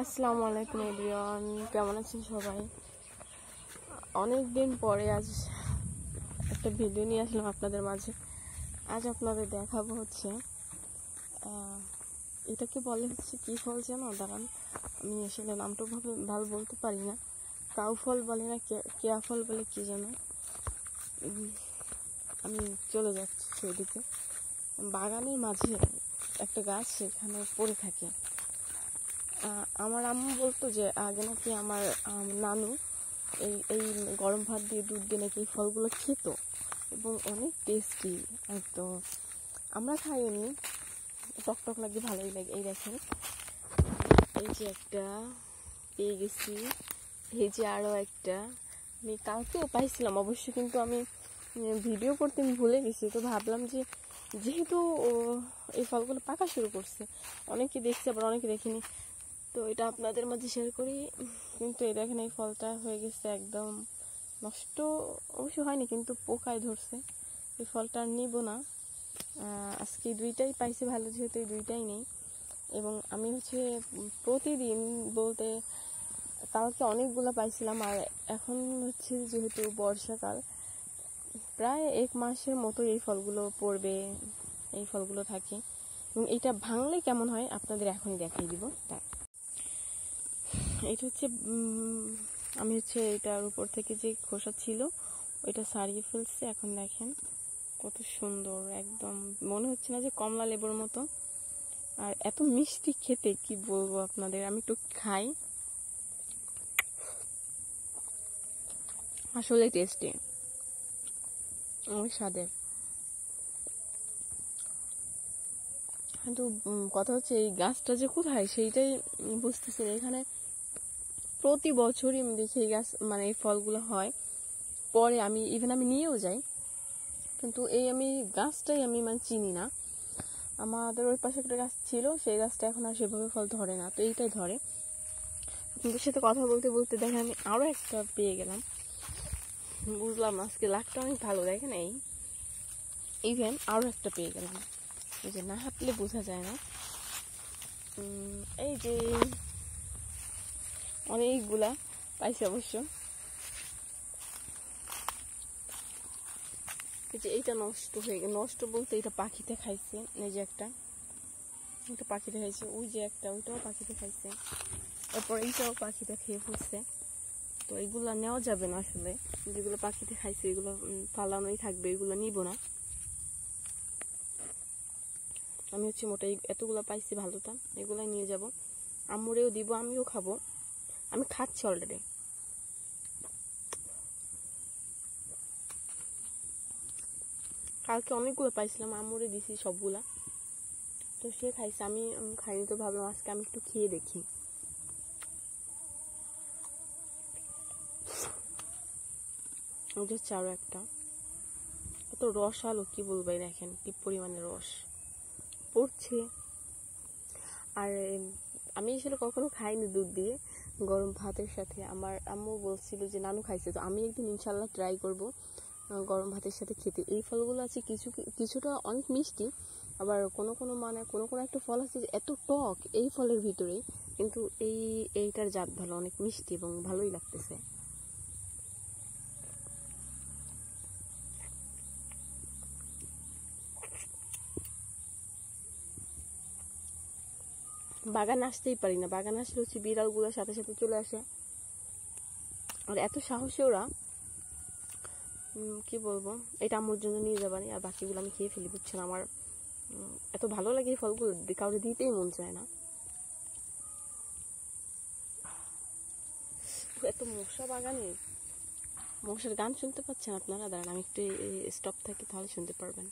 আসসালামু আলাইকুম এভরিওয়ান, কেমন আছেন সবাই? অনেক দিন পরে আজ একটা ভিডিও নিয়ে আসলাম আপনাদের মাঝে। আজ আপনাদের দেখাবো হচ্ছে এটাকে বলে হচ্ছে কি ফল যেন, দাঁড়ান আমি আসলে নামটা ভালো বলতে পারি না। কাউ ফল বলে না কেয়া ফল বলে কি যেন, আমি চলে যাচ্ছি সেদিকে। বাগানের মাঝে একটা গাছ সেখানে পড়ে থাকে। আমার আম্মু বলতো যে আগে নাকি আমার নানু এই এই গরম ভাত দিয়ে দুধ দিয়ে নাকি এই ফলগুলো খেত এবং অনেক টেস্টি একদম। আমরা খাই এমনি টকটক লাগে, ভালোই লাগে। এই দেখেন, এই যে একটা পেয়ে গেছি, এই যে আরও একটা আমি কালকেও পাইছিলাম অবশ্য, কিন্তু আমি ভিডিও করতে আমি ভুলে গেছি। তো ভাবলাম যে যেহেতু এই ফলগুলো পাকা শুরু করছে, অনেকে দেখছে আবার অনেকে দেখিনি, তো এটা আপনাদের মাঝে শেয়ার করি। কিন্তু এই দেখেন, এই ফলটা হয়ে গেছে একদম নষ্ট, অবশ্য হয়নি কিন্তু পোকায় ধরছে। এই ফলটা আর নিব না, আজকে দুইটাই পাইছি ভালো, যেহেতু এই দুইটাই নেই। এবং আমি হচ্ছে প্রতিদিন বলতে কালকে অনেকগুলো পাইছিলাম, আর এখন হচ্ছে যেহেতু বর্ষাকাল, প্রায় 1 মাসের মতো এই ফলগুলো পড়বে, এই ফলগুলো থাকে। এবং এটা ভাঙলে কেমন হয় আপনাদের এখনই দেখাই দিব। তাই এটা হচ্ছে আমি হচ্ছে এটার উপর থেকে যে খোসা ছিল ওইটা ছাড়িয়ে ফেলছি। এখন দেখেন কত সুন্দর, একদম মনে হচ্ছে না যে কমলা লেবুর মতো, আর এত মিষ্টি খেতে, কি বলবো আপনাদের। আমি একটু খাই, আসলে টেস্টি, অনেক স্বাদের। কিন্তু কথা হচ্ছে এই গাছটা যে কোথায় সেইটাই বুঝতেছি না। এখানে প্রতি বছরই আমি দেখি এই গাছ, মানে এই ফলগুলো হয়, পরে আমি নিয়েও যাই, কিন্তু আমি গাছটাই আমি চিনি না। আমাদের ওই পাশে একটা গাছ ছিল, সেই গাছটা এখন আর সেভাবে ফল ধরে না, তো এইটাই ধরে। আপনাদের সাথে কথা বলতে বলতে দেখেন আমি আরও একটা পেয়ে গেলাম। বুঝলাম আজকে লাকটা অনেক ভালো। দেখেন ইভেন আরও একটা পেয়ে গেলাম, এই যে না হাঁটলে বোঝা যায় না। এই যে অনেকগুলা পাইছি অবশ্য। এই যে এইটা নষ্ট হয়ে গেল, নষ্ট বলতে এটা পাখিতে খাইছে। এই যে একটা পাখিতে খাইছে, ওই যে একটা ওইটাও পাখিতে খাইছে, তারপর এইটাও পাখিতে খেয়ে ফেলছে। তো এগুলো নেওয়া যাবে না আসলে, যেগুলো পাখিতে খাইছে এগুলো ফালানোই থাকবে, এগুলো নিব না। আমি হচ্ছে মোটাই এতগুলো পাইছি ভালোটা, এগুলাই নিয়ে যাব, আম্মুরেও দিব, আমিও খাবো। আমি খাচ্ছি অলরেডি। কালকে অনেকগুলো পাইছিলাম, আম্মুরে দিছি সবগুলা, তো সে খাইছে, আমি খাইনি। তো ভাবলাম আজকে আমি একটু খেয়ে দেখি। হচ্ছে আরো একটা, এত রস আলো কি বলবো, দেখেন কি পরিমাণে রস পড়ছে। আর আমি আসলে কখনো খাইনি দুধ দিয়ে গরম ভাতের সাথে। আমার আম্মু বলছিল যে নানু খাইছে, তো আমি একদিন ইনশাল্লাহ ট্রাই করব গরম ভাতের সাথে খেতে। এই ফলগুলো আছে কিছুটা অনেক মিষ্টি, আবার কোনো কোনো একটা ফল আছে যে এত টক এই ফলের ভিতরেই, কিন্তু এইটার জাত ভালো, অনেক মিষ্টি এবং ভালোই লাগতেছে। বাগান আসতেই পারি না, বাগান আসলে হচ্ছে বিড়ালগুলোর সাথে সাথে চলে আসে, আর এত সাহসী ওরা, কি বলবো। এটা আম্মুর জন্য নিয়ে যাবানি, আর বাকিগুলো আমি খেয়ে ফেলি, বুঝছেন। আমার এত ভালো লাগে এই ফলগুলো, কাউকে দিতেই মন চায় না। এত মশা বাগানে, মশার গান শুনতে পাচ্ছেন আপনারা? দাঁড়ান আমি একটু স্টপ থাকি, তাহলে শুনতে পারবেন।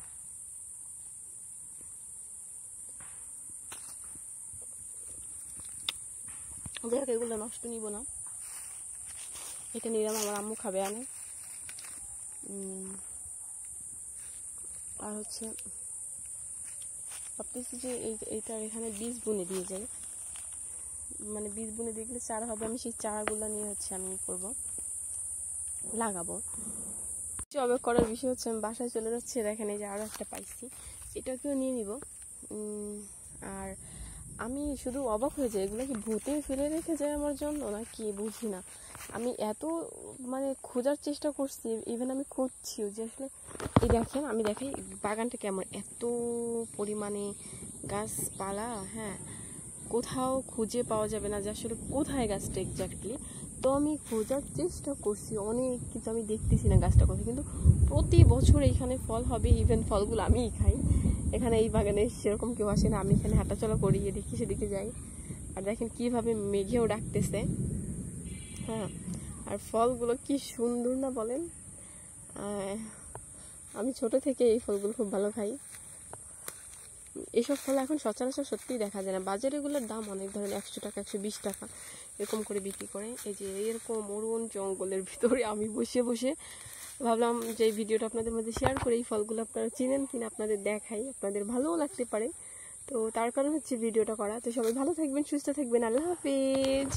দেখ, এগুলো নষ্ট নিব না, এটা নিলাম, আমার আম্মু খাবে। আমি আর হচ্ছে ভাবতেছি যে এইটার এখানে বীজ বুনে দিয়ে যাই, মানে বীজ বুনে দিয়ে গেলে চারা হবে। আমি সেই চারাগুলো নিয়ে হচ্ছে আমি করবো, লাগাবো। অবাক করার বিষয় হচ্ছে আমি বাসায় চলে যাচ্ছি, দেখেন এই যে আরো একটা পাইছি, এটাকেও নিয়ে নিব। আর আমি শুধু অবাক হয়ে যাই, এগুলো কি ভূতে ফেলে রেখে যায় আমার জন্য না কি বুঝি না। আমি এত মানে খোঁজার চেষ্টা করছি, ইভেন আমি খুঁজছিও যে আসলে এই দেখেন, আমি দেখাই বাগানটা কেমন, এত পরিমাণে গাছপালা, হ্যাঁ, কোথাও খুঁজে পাওয়া যাবে না যে আসলে কোথায় গাছটা এক্স্যাক্টলি। তো আমি খোঁজার চেষ্টা করছি অনেক, কিন্তু আমি দেখতেছি না গাছটা কোথায়। কিন্তু প্রতি বছর এইখানে ফল হবে, ইভেন ফলগুলো আমিই খাই। এখানে এই বাগানে সেরকম কেউ আসে না, আমি এখানে হাঁটাচলা করি, এদিকে সেদিকে যাই। আর দেখেন কিভাবে মেঘেও ডাকতেছে, হ্যাঁ, আর ফলগুলো কি সুন্দর না বলেন। আমি ছোট থেকে এই ফলগুলো খুব ভালো খাই। এসব ফল এখন সচরাচর সত্যিই দেখা যায় না, বাজারে এগুলোর দাম অনেক, ধরেন 100 টাকা 120 টাকা এরকম করে বিক্রি করে। এই যে এরকম অরুণ জঙ্গলের ভিতরে আমি বসে বসে ভাবলাম যে এই ভিডিওটা আপনাদের মধ্যে শেয়ার করে এই ফলগুলো আপনারা চিনেন কিনা আপনাদের দেখাই, আপনাদের ভালোও লাগতে পারে। তো তার কারণ হচ্ছে ভিডিওটা করা। তো সবাই ভালো থাকবেন, সুস্থ থাকবেন, আল্লাহ হাফেজ।